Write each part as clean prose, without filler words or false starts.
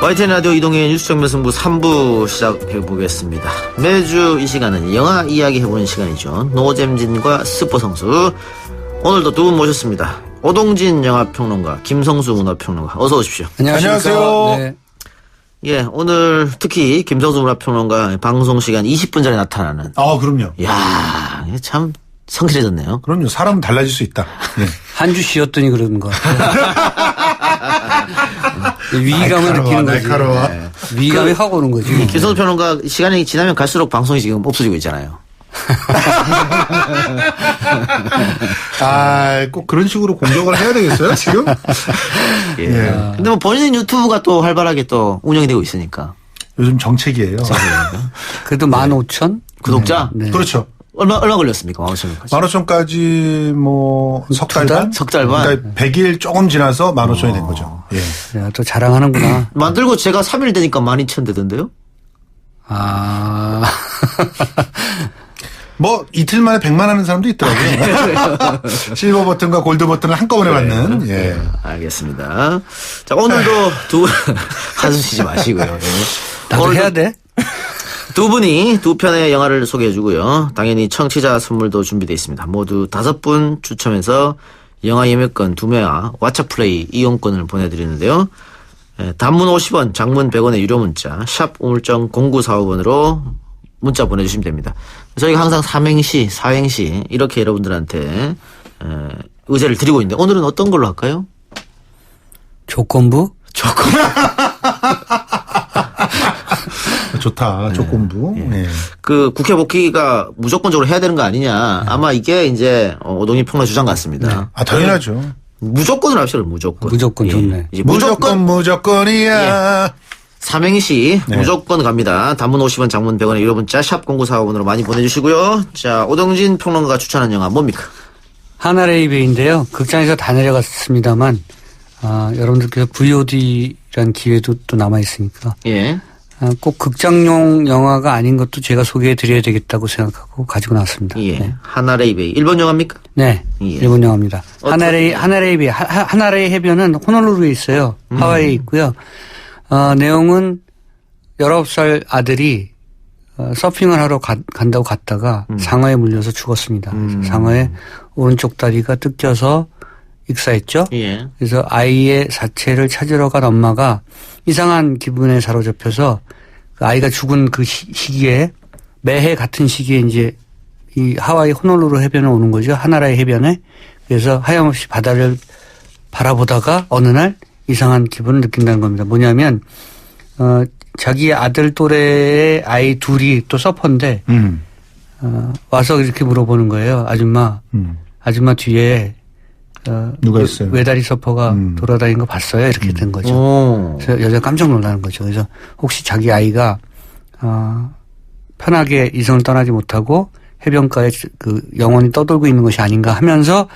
YTN 라디오 이동의 뉴스정면 승부 3부 시작해보겠습니다. 매주 이 시간은 영화 이야기 해보는 시간이죠. 노잼진과 스포성수. 오늘도 두 분 모셨습니다. 오동진 영화평론가, 김성수 문화평론가. 어서 오십시오. 안녕하세요. 네. 예, 오늘 특히 김성수 문화평론가 방송 시간 20분 전에 나타나는. 그럼요. 이야, 참 성실해졌네요. 그럼요. 사람은 달라질 수 있다. 네. 한 주 쉬었더니 그러는 것 같아요. 위기감을 느끼는 거지. 날카로워. 네. 위기감이 확 오는 거지. 김성수 평론가 시간이 지나면 갈수록 방송이 지금 없어지고 있잖아요. 꼭 그런 식으로 공격을 해야 되겠어요, 지금? 예. 근데 뭐 본인 유튜브가 또 활발하게 또 운영이 되고 있으니까. 요즘 정책이에요. 그래도 15,000? 구독자? 네. 그렇죠. 얼마 걸렸습니까? 15,000까지. 15,000까지 뭐 석 달 반? 석 달 반? 그러니까 100일 조금 지나서 15,000이 된 거죠. 예. 야, 또 자랑하는구나. 만들고 제가 3일 되니까 12,000 되던데요? 뭐 이틀 만에 100만 하는 사람도 있더라고요. 실버 버튼과 골드 버튼을 한꺼번에 받는. 예. 알겠습니다. 자, 오늘도 두 분, 한숨 쉬지 마시고요. 예. 나도 해야 돼? 두 분이 두 편의 영화를 소개해 주고요. 당연히 청취자 선물도 준비되어 있습니다. 모두 5분 추첨해서 영화 예매권 2매와 왓챠플레이 이용권을 보내드리는데요. 단문 50원, 장문 100원의 유료 문자 샵 우물정 0945번으로 문자 보내주시면 됩니다. 저희가 항상 삼행시, 사행시 이렇게 여러분들한테 의제를 드리고 있는데 오늘은 어떤 걸로 할까요? 조건부? 좋다. 조건부. 예. 그 국회 복귀가 무조건적으로 해야 되는 거 아니냐. 아마 이게 이제 오동희 평론 주장 같습니다. 당연하죠. 무조건으로 합시다. 무조건. 무조건 좋네. 이제 무조건이야. 예. 삼행시 네. 무조건 갑니다. 단문 50원, 장문 100원의 유료 문자 샵 0945번으로 많이 보내주시고요. 자, 오동진 평론가가 추천한 영화 뭡니까? 하나레이베인데요. 극장에서 다 내려갔습니다만 여러분들께서 VOD라는 기회도 또 남아있으니까 예. 꼭 극장용 영화가 아닌 것도 제가 소개해드려야 되겠다고 생각하고 가지고 나왔습니다. 예. 네. 하나레이베이. 일본 영화입니까? 네. 예. 일본 영화입니다. 하나레이베이. 하나레이 해변은 호놀루루에 있어요. 하와이에 있고요. 내용은 19살 아들이 서핑을 하러 간다고 갔다가 상어에 물려서 죽었습니다. 그래서 상어의 오른쪽 다리가 뜯겨서 익사했죠. 예. 그래서 아이의 사체를 찾으러 간 엄마가 이상한 기분에 사로잡혀서 그 아이가 죽은 그 시기에 매해 같은 시기에 이제 이 하와이 호놀루루 해변에 오는 거죠. 하나라의 해변에. 그래서 하염없이 바다를 바라보다가 어느 날 이상한 기분을 느낀다는 겁니다. 뭐냐면 자기 아들 또래의 아이 둘이 또 서퍼인데 와서 이렇게 물어보는 거예요. 아줌마 뒤에 누가 있어요? 외다리 서퍼가 돌아다니는 거 봤어요? 이렇게 된 거죠. 그래서 여자가 깜짝 놀라는 거죠. 그래서 혹시 자기 아이가 편하게 이성을 떠나지 못하고 해변가에 그 영원히 떠돌고 있는 것이 아닌가 하면서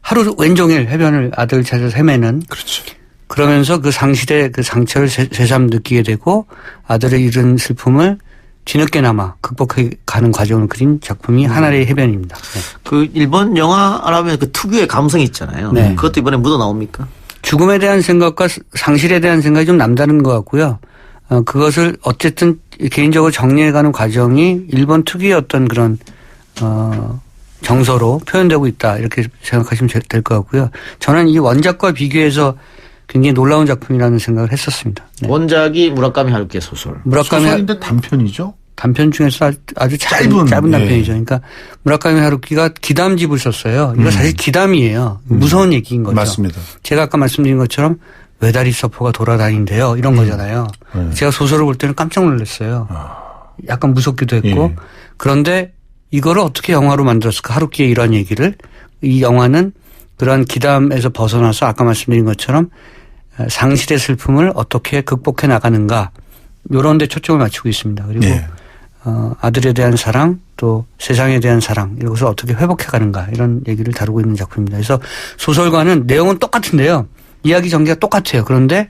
하루 왼종일 해변을 아들 찾아서 헤매는. 그렇죠. 그러면서 그 상실의 그 상처를 새삼 느끼게 되고 아들을 잃은 슬픔을 뒤늦게나마 극복해 가는 과정을 그린 작품이 하나의 해변입니다. 네. 그 일본 영화라면 그 특유의 감성이 있잖아요. 네. 그것도 이번에 묻어 나옵니까? 죽음에 대한 생각과 상실에 대한 생각이 좀 남다른 것 같고요. 그것을 어쨌든 개인적으로 정리해가는 과정이 일본 특유의 어떤 그런 정서로 표현되고 있다 이렇게 생각하시면 될 것 같고요. 저는 이 원작과 비교해서 굉장히 놀라운 작품이라는 생각을 했었습니다. 네. 원작이 무라카미 하루키의 소설. 소설인데 단편이죠? 단편 중에서 아주 짧은 단편이죠. 그러니까 무라카미 하루키가 기담집을 썼어요. 이거 사실 기담이에요. 무서운 얘기인 거죠. 맞습니다. 제가 아까 말씀드린 것처럼 외다리 서퍼가 돌아다닌대요. 이런 거잖아요. 제가 소설을 볼 때는 깜짝 놀랐어요. 약간 무섭기도 했고. 그런데 이거를 어떻게 영화로 만들었을까? 하루키의 이런 얘기를. 이 영화는 그런 기담에서 벗어나서 아까 말씀드린 것처럼 상실의 슬픔을 어떻게 극복해 나가는가 이런 데 초점을 맞추고 있습니다. 그리고 아들에 대한 사랑 또 세상에 대한 사랑 이것을 어떻게 회복해 가는가 이런 얘기를 다루고 있는 작품입니다. 그래서 소설과는 내용은 똑같은데요. 이야기 전개가 똑같아요. 그런데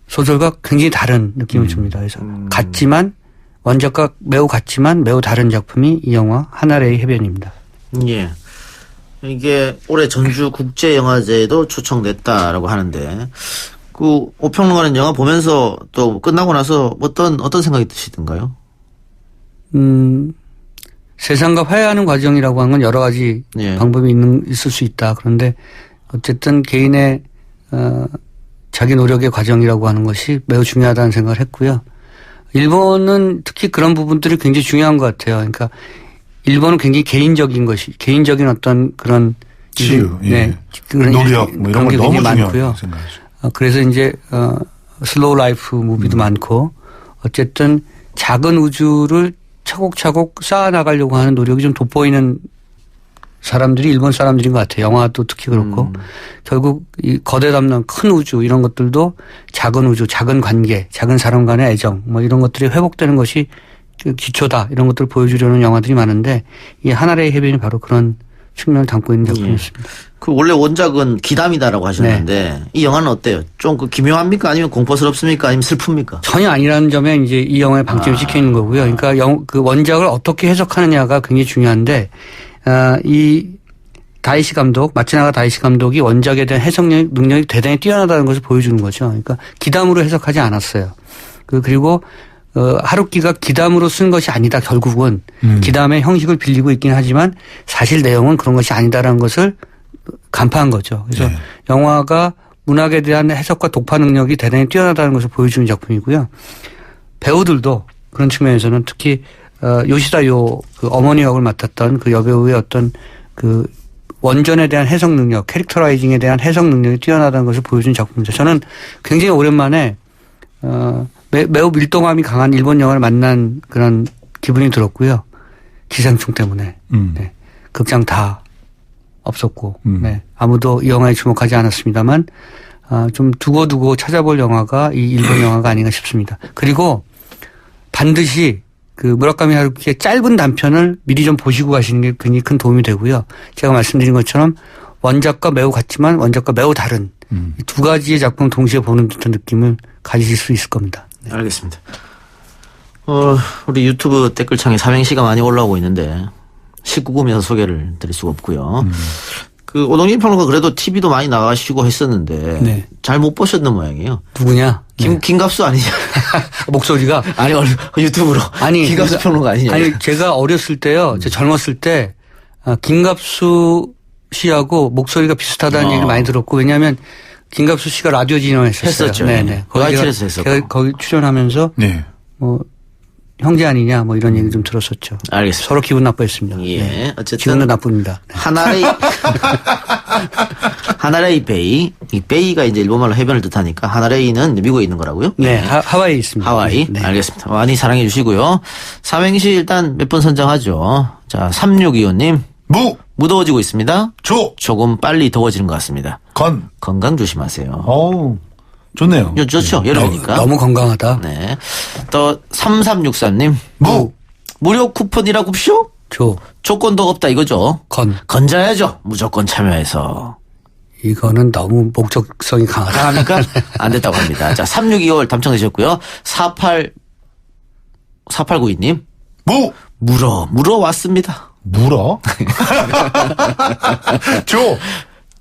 소설과 굉장히 다른 느낌을 줍니다. 그래서 원작과 매우 같지만 매우 다른 작품이 이 영화 하나의 해변입니다. 예. 이게 올해 전주 국제영화제에도 초청됐다라고 하는데 그 오평론가는 영화 보면서 또 끝나고 나서 어떤 생각이 드시던가요? 세상과 화해하는 과정이라고 하는 건 여러 가지 예. 방법이 있을 수 있다. 그런데 어쨌든 개인의 자기 노력의 과정이라고 하는 것이 매우 중요하다는 생각을 했고요. 일본은 특히 그런 부분들이 굉장히 중요한 것 같아요. 그러니까 일본은 굉장히 개인적인 어떤 그런 치유, 네, 그런 노력 뭐 이런 게 너무 중요하고요. 그래서 이제 슬로우 라이프 무비도 많고 어쨌든 작은 우주를 차곡차곡 쌓아나가려고 하는 노력이 좀 돋보이는 사람들이 일본 사람들인 것 같아요. 영화도 특히 그렇고 결국 이 거대 담론 큰 우주 이런 것들도 작은 우주, 작은 관계, 작은 사람 간의 애정 뭐 이런 것들이 회복되는 것이 그 기초다 이런 것들을 보여주려는 영화들이 많은데 이 하나의 해변이 바로 그런 측면을 담고 있는 작품이었습니다. 그 원래 원작은 기담이다라고 하셨는데 이 영화는 어때요? 좀 그 기묘합니까? 아니면 공포스럽습니까? 아니면 슬픕니까? 전혀 아니라는 점에 이제 이 영화에 방점이 찍혀 있는 거고요. 그러니까 그 원작을 어떻게 해석하느냐가 굉장히 중요한데 이 마츠나가 다이시 감독이 원작에 대한 해석 능력이 대단히 뛰어나다는 것을 보여주는 거죠. 그러니까 기담으로 해석하지 않았어요. 그리고 하루키가 기담으로 쓴 것이 아니다. 결국은 기담의 형식을 빌리고 있긴 하지만 사실 내용은 그런 것이 아니다라는 것을 간파한 거죠. 그래서 네. 영화가 문학에 대한 해석과 독파 능력이 대단히 뛰어나다는 것을 보여주는 작품이고요. 배우들도 그런 측면에서는 특히 요시다 요 그 어머니 역을 맡았던 그 여배우의 어떤 그 원전에 대한 해석 능력, 캐릭터라이징에 대한 해석 능력이 뛰어나다는 것을 보여준 작품입니다. 저는 굉장히 오랜만에 매우 밀동함이 강한 일본 영화를 만난 그런 기분이 들었고요. 기생충 때문에. 네. 극장 다 없었고 네. 아무도 이 영화에 주목하지 않았습니다만 좀 두고두고 찾아볼 영화가 이 일본 영화가 아닌가 싶습니다. 그리고 반드시 그 무라카미 하루키의 짧은 단편을 미리 좀 보시고 가시는 게 굉장히 큰 도움이 되고요. 제가 말씀드린 것처럼 원작과 매우 같지만 원작과 매우 다른 두 가지의 작품을 동시에 보는 듯한 느낌을 가지실 수 있을 겁니다. 네, 알겠습니다. 우리 유튜브 댓글창에 삼행시가 많이 올라오고 있는데 19금이어서 소개를 드릴 수가 없고요. 그 오동진 평론가 그래도 TV도 많이 나가시고 했었는데 네. 잘 못 보셨는 모양이에요. 누구냐? 김갑수 아니냐? 목소리가 아니 유튜브로 김갑수 평론가 아니냐? 아니 제가 어렸을 때요, 제가 젊었을 때 김갑수 씨하고 목소리가 비슷하다는 얘기를 많이 들었고 왜냐하면 김갑수 씨가 라디오 진행했었어요. 했었죠. 네네. YTN에서 했었고. 제가 거기 출연하면서 네. 뭐 형제 아니냐 뭐 이런 얘기 좀 들었었죠. 알겠습니다. 서로 기분 나빠했습니다. 예, 네. 어쨌든 기분도 나쁩니다. 네. 하나레이 베이. 이 베이가 이제 일본말로 해변을 뜻하니까 하나레이는 미국에 있는 거라고요? 네, 하와이에 있습니다. 하와이. 네. 알겠습니다. 많이 사랑해 주시고요. 삼행시 일단 몇 번 선정하죠. 자, 3625님. 무더워지고 있습니다. 조금 빨리 더워지는 것 같습니다. 건강 조심하세요. 어우, 좋네요. 좋죠. 여름이니까. 너무 건강하다. 네. 또 3363님. 무료 쿠폰이라고 쇼? 조건도 없다 이거죠. 건져야죠. 무조건 참여해서. 이거는 너무 목적성이 강하다. 하니까 안 됐다고 합니다. 자, 3625월 당첨되셨고요. 4892님. 물어 왔습니다.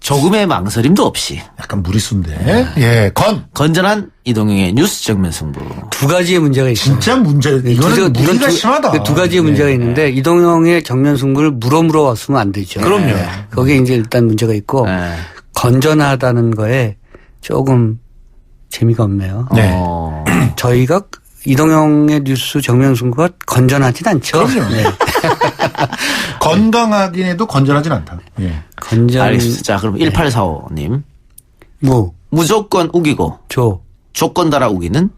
조금의 망설임도 없이. 약간 무리수인데. 예, 건전한 이동형의 뉴스 정면 승부. 두 가지의 문제가 있습니다. 진짜 이거는 무리가 심하다. 두 가지의 문제가 있는데 이동형의 정면 승부를 물어 왔으면 안 되죠. 그럼요. 네. 거기에 이제 일단 문제가 있고 건전하다는 거에 조금 재미가 없네요. 네. 저희가 이동형의 뉴스 정면 승부가 건전하진 않죠. 그럼요. 네. 건강하긴 해도 건전하진 않다. 예. 알겠습니다. 자, 그럼 1845님. 무조건 우기고. 조건 달아 우기는?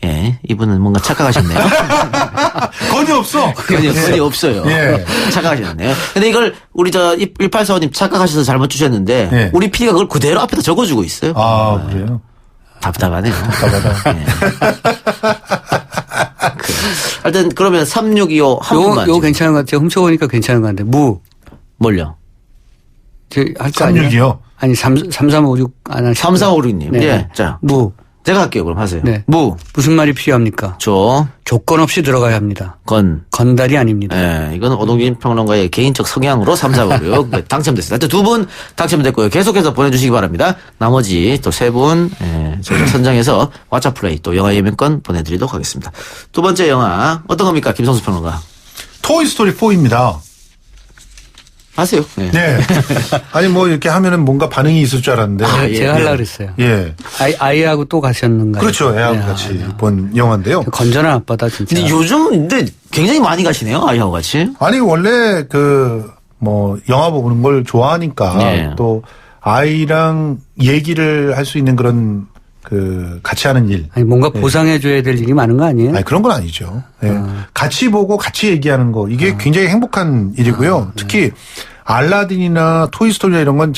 예, 이분은 뭔가 착각하셨네요. 건이 없어. 건이 없어요. 예. 착각하셨네요. 근데 이걸 우리 1845님 착각하셔서 잘못 주셨는데 예. 우리 PD가 그걸 그대로 앞에다 적어주고 있어요. 아, 그래요? 답답하네요. 답답하다. 예. 하여튼 그러면 3625 한 분만. 요거 괜찮은 것 같아요. 훔쳐보니까 괜찮은 것 같은데. 뭘요? 할거 아니에요? 36이요? 아니 3356 3356님. 네. 예. 자. 제가 할게요. 그럼 하세요. 네. 무, 무슨 말이 필요합니까? 조, 조건 없이 들어가야 합니다. 건. 건달이 아닙니다. 예, 이건 오동진 평론가의 개인적 성향으로 3, 4고요. 당첨됐습니다. 하여튼 2분 당첨됐고요. 계속해서 보내주시기 바랍니다. 나머지 또 3분, 저희가 선정해서 왓챠플레이 또 영화 예매권 보내드리도록 하겠습니다. 두 번째 영화, 어떤 겁니까? 김성수 평론가. 토이스토리 4입니다. 하세요. 예. 네. 아니, 뭐, 이렇게 하면은 뭔가 반응이 있을 줄 알았는데. 예, 제가 예. 하려고 그랬어요. 예. 아이하고 또 가셨는가요? 그렇죠. 애하고 네, 같이 네. 본 영화인데요. 건전한 아빠다 진짜. 근데 요즘, 근데 굉장히 많이 가시네요. 아이하고 같이. 아니, 원래 영화 보는 걸 좋아하니까 네. 또 아이랑 얘기를 할 수 있는 그런 같이 하는 일. 아니 뭔가 보상해줘야 될 일이 많은 거 아니에요? 아니, 그런 건 아니죠. 예. 같이 보고 같이 얘기하는 거. 이게 굉장히 행복한 일이고요. 특히 알라딘이나 토이스토리나 이런 건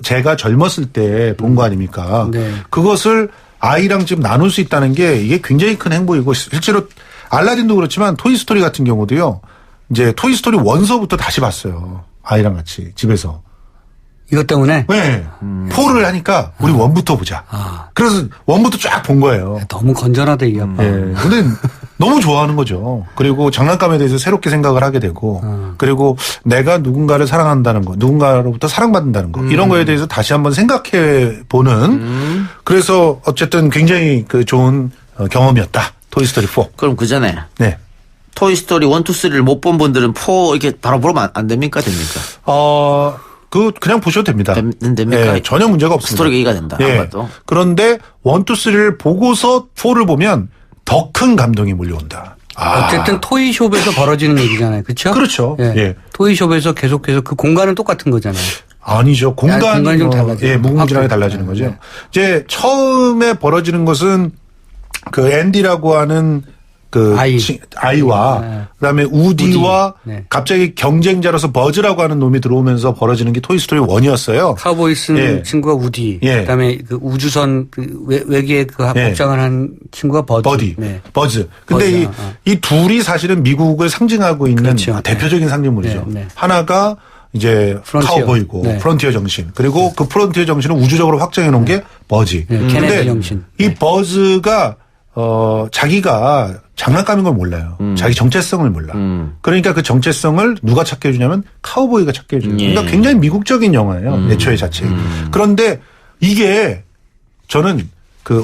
제가 젊었을 때 본 거 아닙니까? 네. 그것을 아이랑 지금 나눌 수 있다는 게 이게 굉장히 큰 행복이고 실제로 알라딘도 그렇지만 토이스토리 같은 경우도요. 이제 토이스토리 원서부터 다시 봤어요. 아이랑 같이 집에서. 이것 때문에 네. 4를 하니까 우리 원부터 보자. 그래서 원부터 쫙 본 거예요. 너무 건전하다 이 아빠. 예. 근데 너무 좋아하는 거죠. 그리고 장난감에 대해서 새롭게 생각을 하게 되고, 그리고 내가 누군가를 사랑한다는 거, 누군가로부터 사랑받는다는 거, 이런 거에 대해서 다시 한번 생각해 보는, 그래서 어쨌든 굉장히 좋은 경험이었다. 토이스토리 4. 그럼 그 전에. 네. 토이스토리 1, 2, 3를 못 본 분들은 4 이렇게 바로 보면 안 됩니까? 됩니까? 그냥 보셔도 됩니다. 됩니까? 예, 전혀 문제가 없습니다. 스토리가 이해가 된다. 예. 아마도. 그런데 1, 2, 3를 보고서 4를 보면 더 큰 감동이 몰려온다. 어쨌든 토이숍에서 벌어지는 얘기잖아요. 그렇죠? 그렇죠. 예. 예. 토이숍에서 계속해서 그 공간은 똑같은 거잖아요. 아니죠. 공간이 좀 달라져요. 예, 무궁무진하게 달라지는 거죠. 네. 이제 처음에 벌어지는 것은 앤디라고 하는 아이와 네. 그다음에 우디와 우디. 네. 갑자기 경쟁자로서 버즈라고 하는 놈이 들어오면서 벌어지는 게 토이스토리 1이었어요. 카우보이 쓴 예. 친구가 우디. 예. 그다음에 그 우주선 외계의 예. 복장을 한 친구가 버디. 네. 버즈. 근데 버즈, 이 둘이 사실은 미국을 상징하고 있는 그렇죠. 대표적인 상징물이죠. 네, 네. 하나가 이제 프론티어. 카우보이고 네. 프론티어 정신. 그리고 그 프론티어 정신을 우주적으로 확장해 놓은 게 버즈. 네, 케네디 정신. 이 버즈가 자기가 장난감인 걸 몰라요. 자기 정체성을 몰라. 그러니까 그 정체성을 누가 찾게 해주냐면 카우보이가 찾게 해줘요. 예. 그러니까 굉장히 미국적인 영화예요. 애초에 자체. 그런데 이게 저는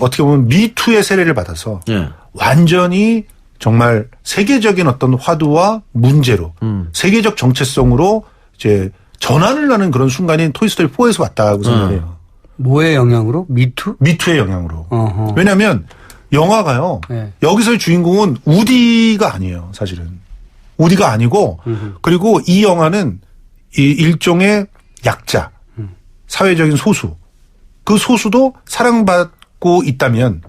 어떻게 보면 미투의 세례를 받아서 예. 완전히 정말 세계적인 어떤 화두와 문제로 세계적 정체성으로 이제 전환을 하는 그런 순간이 토이스토리 4에서 왔다고 생각해요. 뭐의 영향으로? 미투? 미투의 영향으로. 어허. 왜냐하면 영화가요. 네. 여기서의 주인공은 우디가 아니에요. 사실은. 우디가 아니고 그리고 이 영화는 이 일종의 약자, 사회적인 소수. 그 소수도 사랑받고 있다면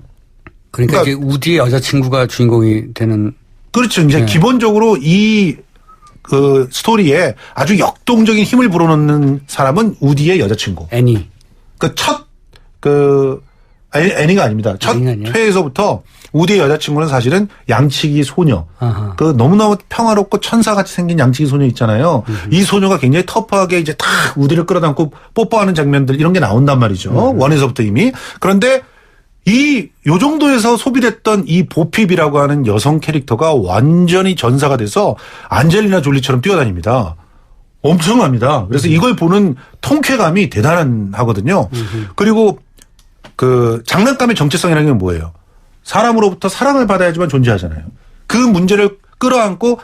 그러니까 이제 우디의 여자친구가 주인공이 되는. 그렇죠. 이제 네. 기본적으로 이 스토리에 아주 역동적인 힘을 불어넣는 사람은 우디의 여자친구. 애니. 애니가 아닙니다. 첫 애니가 아니에요? 회에서부터 우디의 여자친구는 사실은 양치기 소녀. 아하. 너무너무 평화롭고 천사같이 생긴 양치기 소녀 있잖아요. 이 소녀가 굉장히 터프하게 이제 탁 우디를 끌어당고 뽀뽀하는 장면들 이런 게 나온단 말이죠. 원에서부터 이미. 그런데 요 정도에서 소비됐던 이 보핍이라고 하는 여성 캐릭터가 완전히 전사가 돼서 안젤리나 졸리처럼 뛰어다닙니다. 엄청납니다. 그래서 이걸 보는 통쾌감이 대단하거든요. 그리고 장난감의 정체성이라는 게 뭐예요? 사람으로부터 사랑을 받아야지만 존재하잖아요. 그 문제를 끌어안고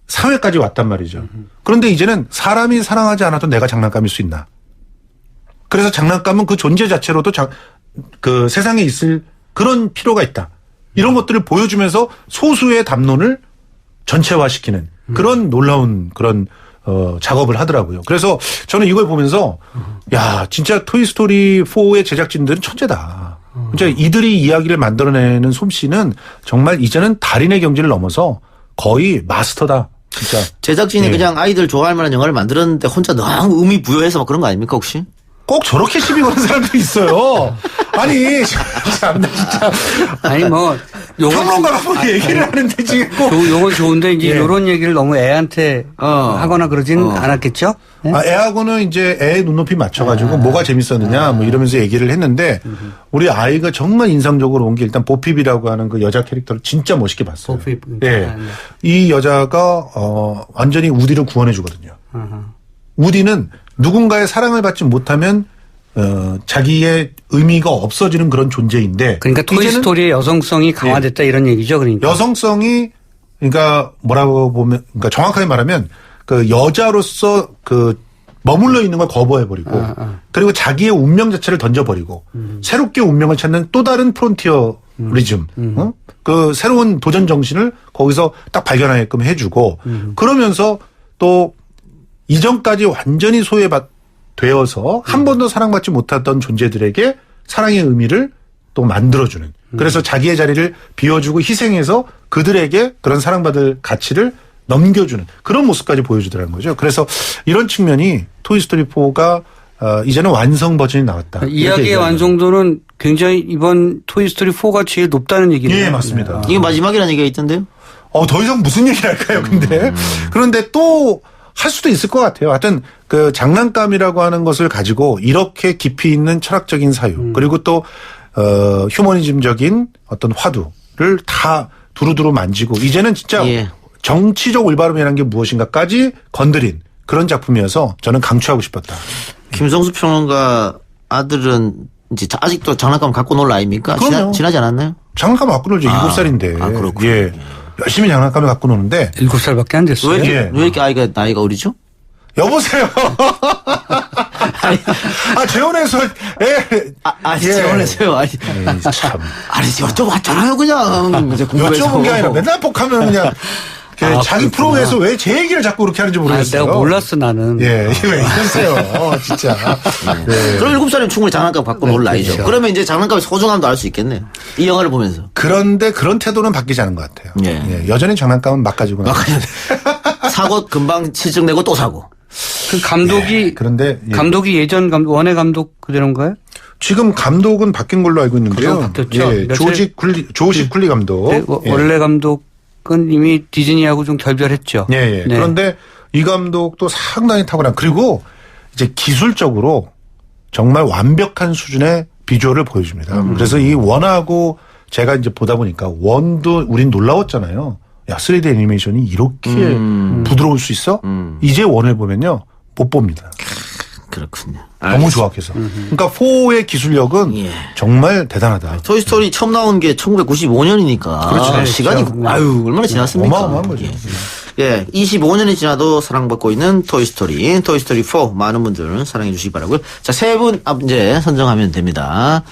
사회까지 왔단 말이죠. 그런데 이제는 사람이 사랑하지 않아도 내가 장난감일 수 있나? 그래서 장난감은 그 존재 자체로도 세상에 있을 그런 필요가 있다. 이런 것들을 보여주면서 소수의 담론을 전체화시키는 그런 놀라운 그런 작업을 하더라고요. 그래서 저는 이걸 보면서 야 진짜 토이스토리 4의 제작진들은 천재다. 진짜 이들이 이야기를 만들어내는 솜씨는 정말 이제는 달인의 경지를 넘어서 거의 마스터다. 진짜. 제작진이 예. 그냥 아이들 좋아할 만한 영화를 만들었는데 혼자 너무 의미 부여해서 막 그런 거 아닙니까 혹시? 꼭 저렇게 시비 거는 사람도 있어요. 아니, 참나 진짜. 아니 뭐 평론가가 뭐 얘기를 하는데 지금 꼭. 요건 좋은데 이제 예. 요런 얘기를 너무 애한테 하거나 그러지는 않았겠죠? 네? 애하고는 이제 애 눈높이 맞춰가지고 뭐가 재밌었느냐 뭐 이러면서 얘기를 했는데 우리 아이가 정말 인상적으로 온 게 일단 보핍이라고 하는 그 여자 캐릭터를 진짜 멋있게 봤어요. 보핍. 예. 이 여자가 완전히 우디를 구원해 주거든요. 우디는 누군가의 사랑을 받지 못하면 자기의 의미가 없어지는 그런 존재인데. 그러니까 토이스토리의 여성성이 강화됐다 이런 얘기죠. 그러니까. 여성성이 그러니까 뭐라고 보면 그러니까 정확하게 말하면 그 여자로서 그 머물러 있는 걸 거부해버리고 그리고 자기의 운명 자체를 던져버리고 새롭게 운명을 찾는 또 다른 프론티어리즘 그 새로운 도전 정신을 거기서 딱 발견하게끔 해주고 그러면서 또 이전까지 완전히 소외되어서 한 번도 사랑받지 못했던 존재들에게 사랑의 의미를 또 만들어주는 그래서 자기의 자리를 비워주고 희생해서 그들에게 그런 사랑받을 가치를 넘겨주는 그런 모습까지 보여주더라는 거죠. 그래서 이런 측면이 토이스토리4가 이제는 완성 버전이 나왔다. 이야기의 완성도는 굉장히 이번 토이스토리4가 제일 높다는 얘기네요. 예, 맞습니다. 이게 마지막이라는 얘기가 있던데요? 더 이상 무슨 얘기를 할까요, 근데. 그런데 또 할 수도 있을 것 같아요. 하여튼 그 장난감이라고 하는 것을 가지고 이렇게 깊이 있는 철학적인 사유 그리고 또 휴머니즘적인 어떤 화두를 다 두루두루 만지고 이제는 진짜 예. 정치적 올바름이라는 게 무엇인가까지 건드린 그런 작품이어서 저는 강추하고 싶었다. 김성수 평론가 아들은 이제 아직도 장난감 갖고 놀 나이입니까? 그럼요. 지나지 않았나요? 장난감 갖고 놀죠. 7살인데. 그렇군요. 예. 열심히 장난감을 갖고 노는데. 7살밖에 안 됐어요. 왜 이렇게 아이가 나이가 어리죠? 여보세요. 재혼해서 재혼해서요. 아니, 참. 아니, 여쭤봤잖아요, 그냥. 이제 궁금해서. 여쭤본 게 아니라 맨날 폭하면 그냥 자기 프로에서 왜 제 얘기를 자꾸 그렇게 하는지 모르겠어요. 내가 몰랐어 나는. 예, 왜 이러세요. 진짜. 네. 그럼 7살이면 충분히 장난감 갖고 놀 나이죠. 그렇죠. 그러면 이제 장난감의 소중함도 알 수 있겠네. 이 영화를 보면서. 그런데 그런 태도는 바뀌지 않은 것 같아요. 예. 예, 여전히 장난감은 막 가지고 나와요. 사고 금방 실증 내고 또 사고. 그 감독이 그런데 감독이 예전 원의 감독 그대로인가요? 지금 감독은 바뀐 걸로 알고 있는데요. 감독 바뀌었죠. 예, 조시 쿨리 감독. 네, 원래 감독은 이미 디즈니하고 좀 결별했죠. 예, 예. 네. 그런데 이 감독도 상당히 탁월한 그리고 이제 기술적으로 정말 완벽한 수준의 비주얼을 보여줍니다. 그래서 이 원하고 제가 이제 보다 보니까 원도 우린 놀라웠잖아요. 야, 3D 애니메이션이 이렇게 부드러울 수 있어? 이제 원을 보면요. 못 봅니다. 그렇군요. 너무 조악해서. 그러니까 4의 기술력은 예. 정말 대단하다. 토이스토리 처음 나온 게 1995년이니까. 그렇죠. 시간이, 그렇죠. 얼마나 지났습니까? 어마어마한 거죠. 예, 25년이 지나도 사랑받고 있는 토이스토리4 많은 분들 사랑해 주시기 바라고요. 자, 세 분 이제 선정하면 됩니다.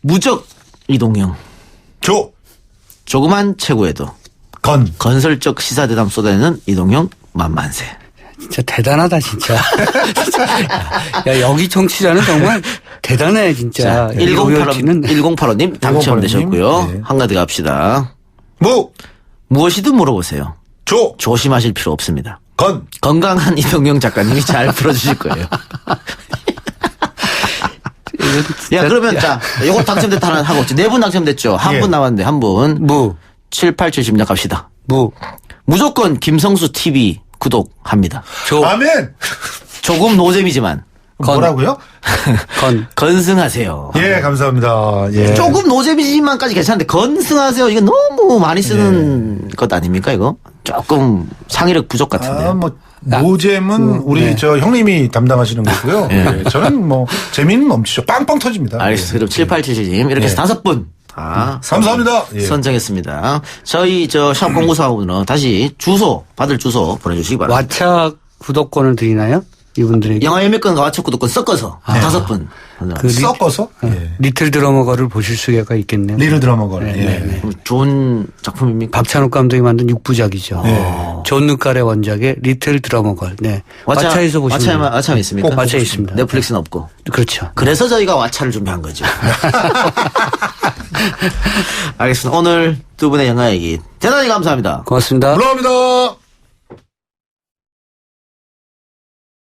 무적 이동형, 조그만 체구에도 건설적 시사대담 쏟아내는 이동형 만만세. 진짜 대단하다 진짜. 야 여기 청취자는 정말 대단해 진짜. 1085님 당첨되셨고요. 네. 한가득 갑시다. 무엇이든 물어보세요. 조심하실 필요 없습니다. 건강한 이동영 작가님이 잘 풀어주실 거예요. 야, 그러면, 자, 요거 당첨됐다 하나 하고, 네 분 당첨됐죠? 한 분 남았는데, 한 분. 7, 8, 7, 10년 갑시다. 무조건 김성수 TV 구독합니다. 아멘! 조금 노잼이지만. 뭐라고요? 건승하세요. 예, 감사합니다. 예. 조금 노잼이지만까지 괜찮은데, 건승하세요. 이거 너무 많이 쓰는 것 아닙니까, 이거? 조금 상의력 부족 같은데. 노잼은 우리 저 형님이 담당하시는 거고요. 예. 저는 재미는 넘치죠. 빵빵 터집니다. 알겠습니다. 그럼 7, 8, 7, 7님 이렇게 해서 5분. 감사합니다. 선정했습니다. 저희 샵 공구사원으로 다시 받을 주소 보내주시기 바랍니다. 왓챠 구독권을 드리나요? 이분들에게. 영화 예매권과 왓챠 구독권 섞어서 5분. 섞어서? 리틀 드러머걸을 보실 수가 있겠네요. 리틀 드러머걸. 네. 좋은 작품입니까? 박찬욱 감독이 만든 6부작이죠. 존 누칼의 원작의 리틀 드러머걸. 네. 왓챠에서 보시면 왓챠에 있습니까? 왓챠에 있습니다. 넷플릭스는 없고. 그렇죠. 그래서 저희가 왓챠를 준비한 거죠. 알겠습니다. 오늘 두 분의 영화 얘기 대단히 감사합니다. 고맙습니다. 감사합니다.